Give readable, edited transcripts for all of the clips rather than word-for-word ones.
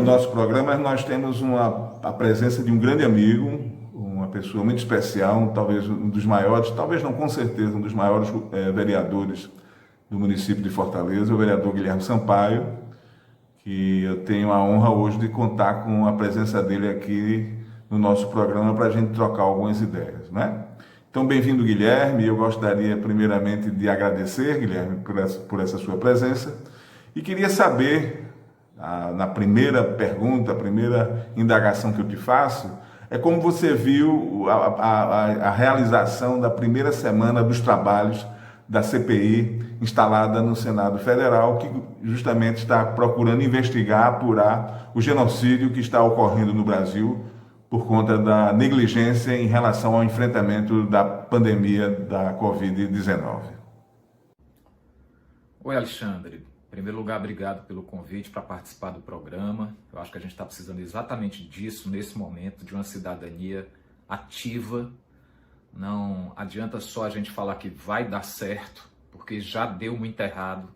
nosso programa nós temos a presença de um grande amigo, uma pessoa muito especial, talvez um dos maiores, talvez não, com certeza, um dos maiores vereadores do município de Fortaleza, o vereador Guilherme Sampaio, que eu tenho a honra hoje de contar com a presença dele aqui no nosso programa para a gente trocar algumas ideias, né? Então, bem-vindo, Guilherme. Eu gostaria primeiramente de agradecer, Guilherme, por essa sua presença, e queria saber, na primeira pergunta, a primeira indagação que eu te faço, é como você viu a realização da primeira semana dos trabalhos da CPI instalada no Senado Federal, que justamente está procurando investigar, apurar o genocídio que está ocorrendo no Brasil por conta da negligência em relação ao enfrentamento da pandemia da Covid-19. Oi, Alexandre. Em primeiro lugar, obrigado pelo convite para participar do programa. Eu acho que a gente está precisando exatamente disso nesse momento, de uma cidadania ativa. Não adianta só a gente falar que vai dar certo, porque já deu muito errado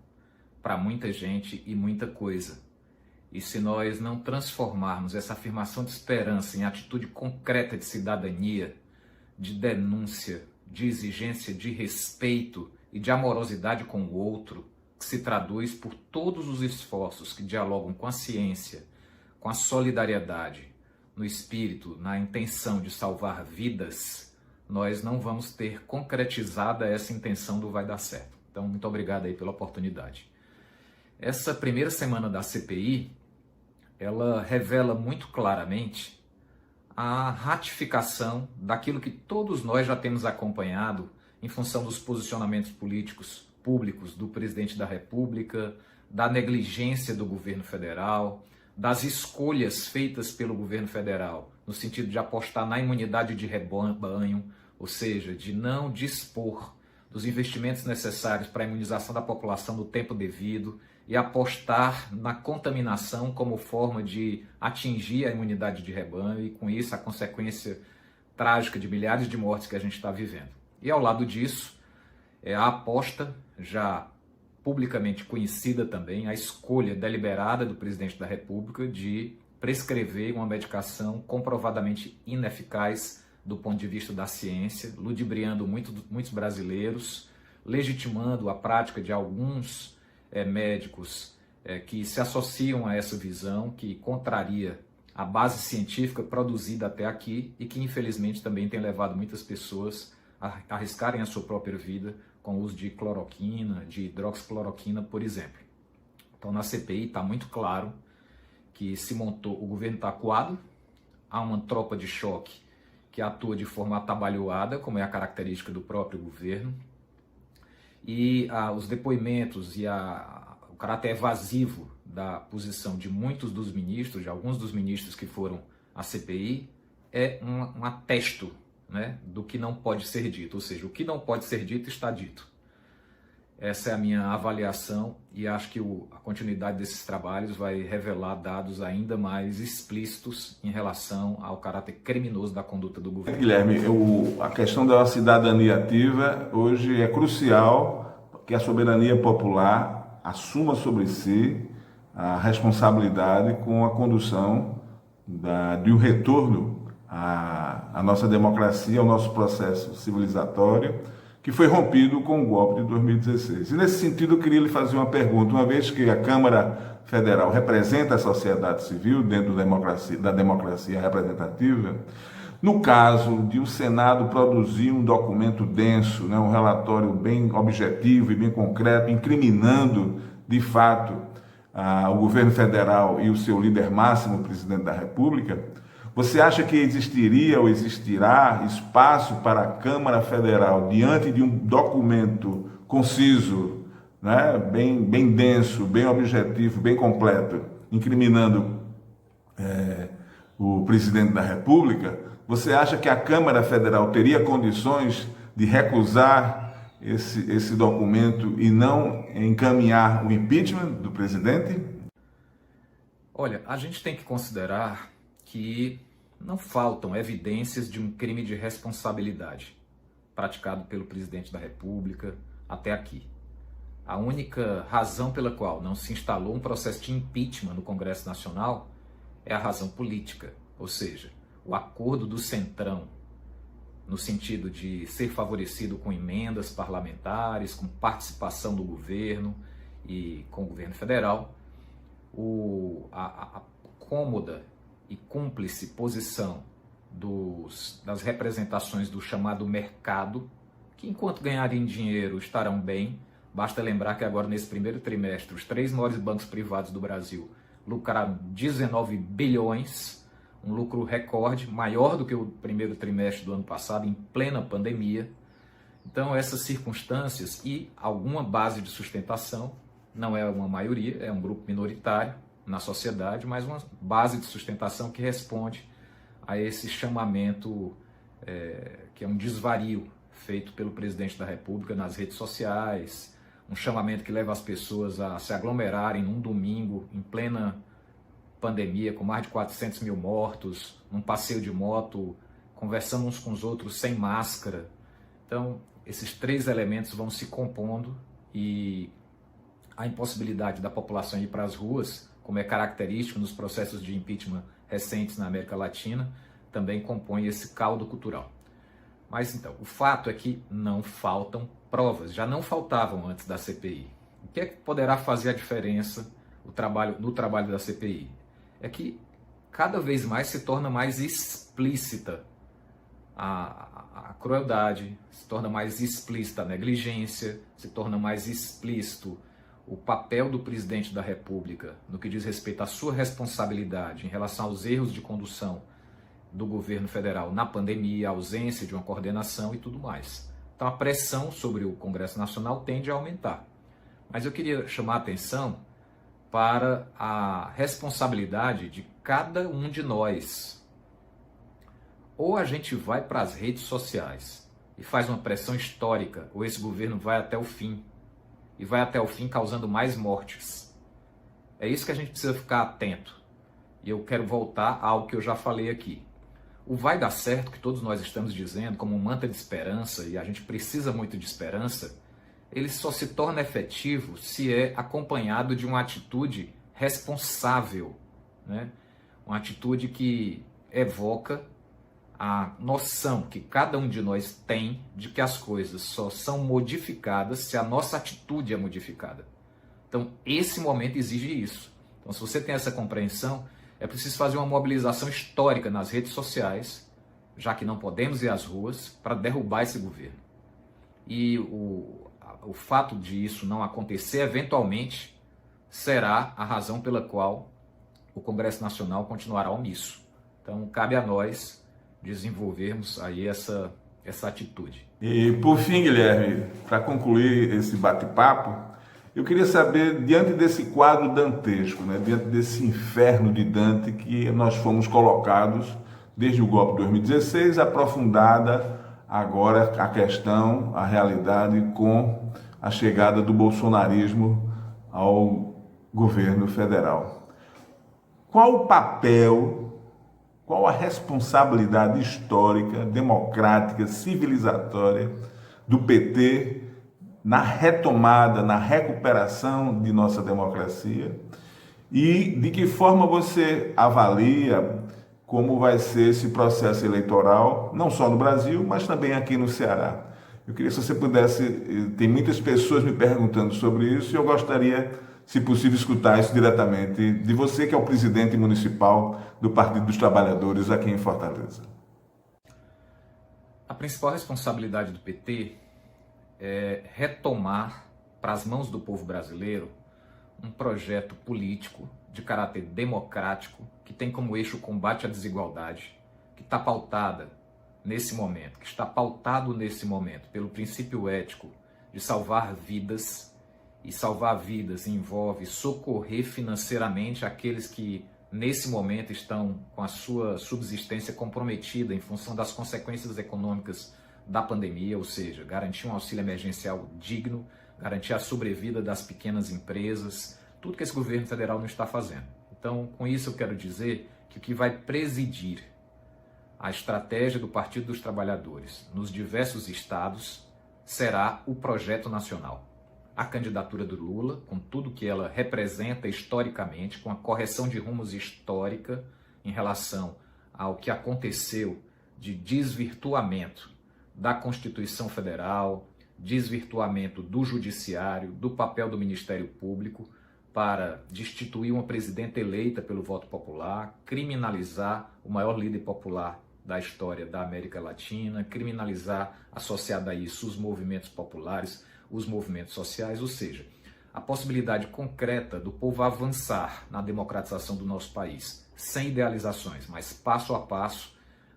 para muita gente e muita coisa. E se nós não transformarmos essa afirmação de esperança em atitude concreta de cidadania, de denúncia, de exigência de respeito e de amorosidade com o outro, que se traduz por todos os esforços que dialogam com a ciência, com a solidariedade, no espírito, na intenção de salvar vidas, nós não vamos ter concretizada essa intenção do vai dar certo. Então, muito obrigado aí pela oportunidade. Essa primeira semana da CPI, ela revela muito claramente a ratificação daquilo que todos nós já temos acompanhado em função dos posicionamentos políticos públicos do presidente da República, da negligência do governo federal, das escolhas feitas pelo governo federal no sentido de apostar na imunidade de rebanho, ou seja, de não dispor dos investimentos necessários para a imunização da população no tempo devido e apostar na contaminação como forma de atingir a imunidade de rebanho e, com isso, a consequência trágica de milhares de mortes que a gente está vivendo. E, ao lado disso, é a aposta, já publicamente conhecida também, a escolha deliberada do presidente da República de prescrever uma medicação comprovadamente ineficaz do ponto de vista da ciência, ludibriando muitos brasileiros, legitimando a prática de alguns médicos que se associam a essa visão, que contraria a base científica produzida até aqui e que, infelizmente, também tem levado muitas pessoas a arriscarem a sua própria vida com o uso de cloroquina, de hidroxicloroquina, por exemplo. Então, na CPI está muito claro que se montou, o governo está acuado, há uma tropa de choque que atua de forma atabalhoada, como é a característica do próprio governo, e os depoimentos e o caráter evasivo da posição de muitos dos ministros, de alguns dos ministros que foram à CPI, é um atesto, né, do que não pode ser dito, ou seja, o que não pode ser dito está dito. Essa é a minha avaliação e acho que a continuidade desses trabalhos vai revelar dados ainda mais explícitos em relação ao caráter criminoso da conduta do governo. Guilherme, a questão da cidadania ativa hoje é crucial que a soberania popular assuma sobre si a responsabilidade com a condução de um retorno à nossa democracia, ao nosso processo civilizatório, que foi rompido com o golpe de 2016. E nesse sentido eu queria lhe fazer uma pergunta, uma vez que a Câmara Federal representa a sociedade civil dentro da democracia representativa, no caso de o Senado produzir um documento denso, né, um relatório bem objetivo e bem concreto, incriminando de fato o governo federal e o seu líder máximo, o presidente da República, você acha que existiria ou existirá espaço para a Câmara Federal, diante de um documento conciso, né, bem denso, bem objetivo, bem completo, incriminando o presidente da República, você acha que a Câmara Federal teria condições de recusar esse documento e não encaminhar o impeachment do presidente? Olha, a gente tem que considerar que não faltam evidências de um crime de responsabilidade praticado pelo presidente da República até aqui. A única razão pela qual não se instalou um processo de impeachment no Congresso Nacional é a razão política, ou seja, o acordo do Centrão, no sentido de ser favorecido com emendas parlamentares, com participação do governo e com o governo federal, a cômoda e cúmplice posição das representações do chamado mercado, que enquanto ganharem dinheiro estarão bem. Basta lembrar que agora nesse primeiro trimestre os 3 maiores bancos privados do Brasil lucraram 19 bilhões, um lucro recorde, maior do que o primeiro trimestre do ano passado, em plena pandemia. Então essas circunstâncias e alguma base de sustentação, não é uma maioria, é um grupo minoritário na sociedade, mas uma base de sustentação que responde a esse chamamento que é um desvario feito pelo presidente da República nas redes sociais, um chamamento que leva as pessoas a se aglomerarem num domingo, em plena pandemia, com mais de 400 mil mortos, num passeio de moto, conversando uns com os outros sem máscara. Então, esses 3 elementos vão se compondo e a impossibilidade da população ir para as ruas, como é característico nos processos de impeachment recentes na América Latina, também compõe esse caldo cultural. Mas então, o fato é que não faltam provas, já não faltavam antes da CPI. O que é que poderá fazer a diferença no trabalho da CPI? É que cada vez mais se torna mais explícita a crueldade, se torna mais explícita a negligência, se torna mais explícito o papel do presidente da República no que diz respeito à sua responsabilidade em relação aos erros de condução do governo federal na pandemia, a ausência de uma coordenação e tudo mais. Então a pressão sobre o Congresso Nacional tende a aumentar. Mas eu queria chamar a atenção para a responsabilidade de cada um de nós. Ou a gente vai para as redes sociais e faz uma pressão histórica, ou esse governo vai até o fim. E vai até o fim causando mais mortes. É isso que a gente precisa ficar atento. E eu quero voltar ao que eu já falei aqui. O vai dar certo, que todos nós estamos dizendo, como um mantra de esperança, e a gente precisa muito de esperança, ele só se torna efetivo se é acompanhado de uma atitude responsável, né? Uma atitude que evoca a noção que cada um de nós tem de que as coisas só são modificadas se a nossa atitude é modificada. Então, esse momento exige isso. Então, se você tem essa compreensão, é preciso fazer uma mobilização histórica nas redes sociais, já que não podemos ir às ruas, para derrubar esse governo. E o fato de isso não acontecer, eventualmente, será a razão pela qual o Congresso Nacional continuará omisso. Então, cabe a nós desenvolvermos aí essa atitude. E por fim, Guilherme, para concluir esse bate-papo, eu queria saber, diante desse quadro dantesco, né, diante desse inferno de Dante que nós fomos colocados desde o golpe de 2016, aprofundada agora a questão, a realidade com a chegada do bolsonarismo ao governo federal. Qual o papel, qual a responsabilidade histórica, democrática, civilizatória do PT na retomada, na recuperação de nossa democracia? E de que forma você avalia como vai ser esse processo eleitoral, não só no Brasil, mas também aqui no Ceará? Eu queria, se você pudesse, tem muitas pessoas me perguntando sobre isso e eu gostaria, se possível, escutar isso diretamente de você, que é o presidente municipal do Partido dos Trabalhadores aqui em Fortaleza. A principal responsabilidade do PT é retomar para as mãos do povo brasileiro um projeto político de caráter democrático que tem como eixo o combate à desigualdade, que está pautada nesse momento, que está pautado nesse momento pelo princípio ético de salvar vidas, e salvar vidas envolve socorrer financeiramente aqueles que nesse momento estão com a sua subsistência comprometida em função das consequências econômicas da pandemia, ou seja, garantir um auxílio emergencial digno, garantir a sobrevida das pequenas empresas, tudo que esse governo federal não está fazendo. Então, com isso eu quero dizer que o que vai presidir a estratégia do Partido dos Trabalhadores nos diversos estados será o projeto nacional. a candidatura do Lula, com tudo que ela representa historicamente, com a correção de rumos histórica em relação ao que aconteceu de desvirtuamento da Constituição Federal, desvirtuamento do Judiciário, do papel do Ministério Público, para destituir uma presidenta eleita pelo voto popular, criminalizar o maior líder popular da história da América Latina, criminalizar, associado a isso, os movimentos populares, os movimentos sociais, ou seja, a possibilidade concreta do povo avançar na democratização do nosso país, sem idealizações, mas passo a passo,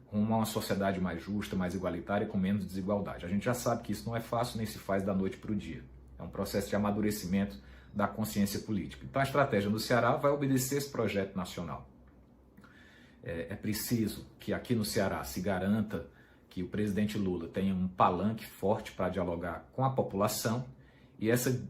rumo a uma sociedade mais justa, mais igualitária e com menos desigualdade. A gente já sabe que isso não é fácil, nem se faz da noite para o dia. É um processo de amadurecimento da consciência política. Então a estratégia no Ceará vai obedecer esse projeto nacional. É preciso que aqui no Ceará se garanta que o presidente Lula tenha um palanque forte para dialogar com a população, e essa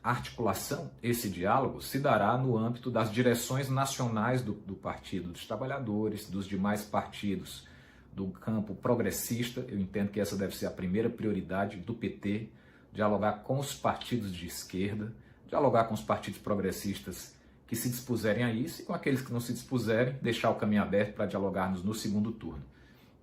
articulação, esse diálogo, se dará no âmbito das direções nacionais do Partido dos Trabalhadores, dos demais partidos do campo progressista. Eu entendo que essa deve ser a primeira prioridade do PT, dialogar com os partidos de esquerda, dialogar com os partidos progressistas que se dispuserem a isso, e com aqueles que não se dispuserem, deixar o caminho aberto para dialogarmos no segundo turno.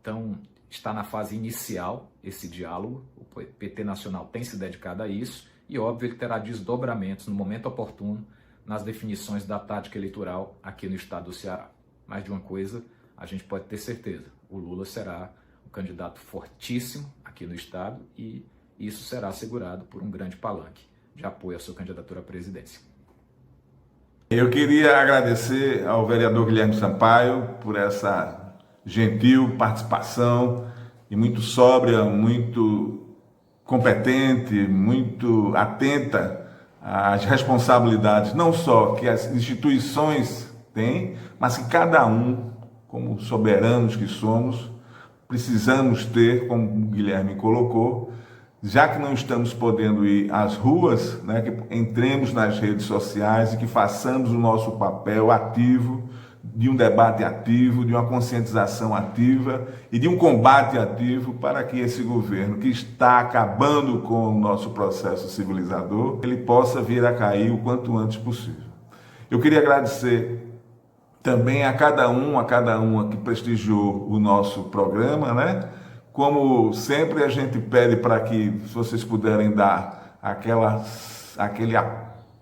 Então, está na fase inicial esse diálogo, o PT Nacional tem se dedicado a isso, e óbvio, ele terá desdobramentos no momento oportuno nas definições da tática eleitoral aqui no estado do Ceará. Mas de uma coisa a gente pode ter certeza: o Lula será um candidato fortíssimo aqui no estado, e isso será assegurado por um grande palanque de apoio à sua candidatura à presidência. Eu queria agradecer ao vereador Guilherme Sampaio por essa gentil participação, e muito sóbria, muito competente, muito atenta às responsabilidades, não só que as instituições têm, mas que cada um, como soberanos que somos, precisamos ter, como o Guilherme colocou. Já que não estamos podendo ir às ruas, né, que entremos nas redes sociais e que façamos o nosso papel ativo, de um debate ativo, de uma conscientização ativa e de um combate ativo para que esse governo, que está acabando com o nosso processo civilizador, ele possa vir a cair o quanto antes possível. Eu queria agradecer também a cada uma que prestigiou o nosso programa, né? Como sempre, a gente pede para que, se vocês puderem dar aquele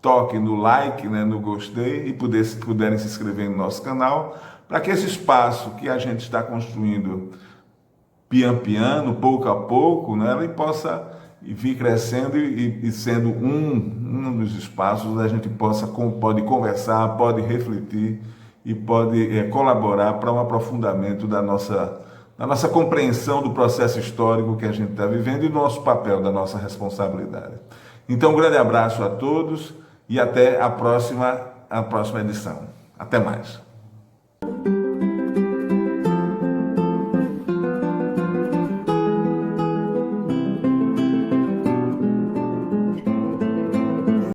toque no like, né, no gostei, e puderem se inscrever no nosso canal, para que esse espaço que a gente está construindo piano, pouco a pouco, né, ele possa vir crescendo e sendo um dos espaços onde a gente pode conversar, pode refletir e pode colaborar para um aprofundamento da nossa compreensão do processo histórico que a gente está vivendo e do nosso papel, da nossa responsabilidade. Então, um grande abraço a todos e até a próxima edição. Até mais.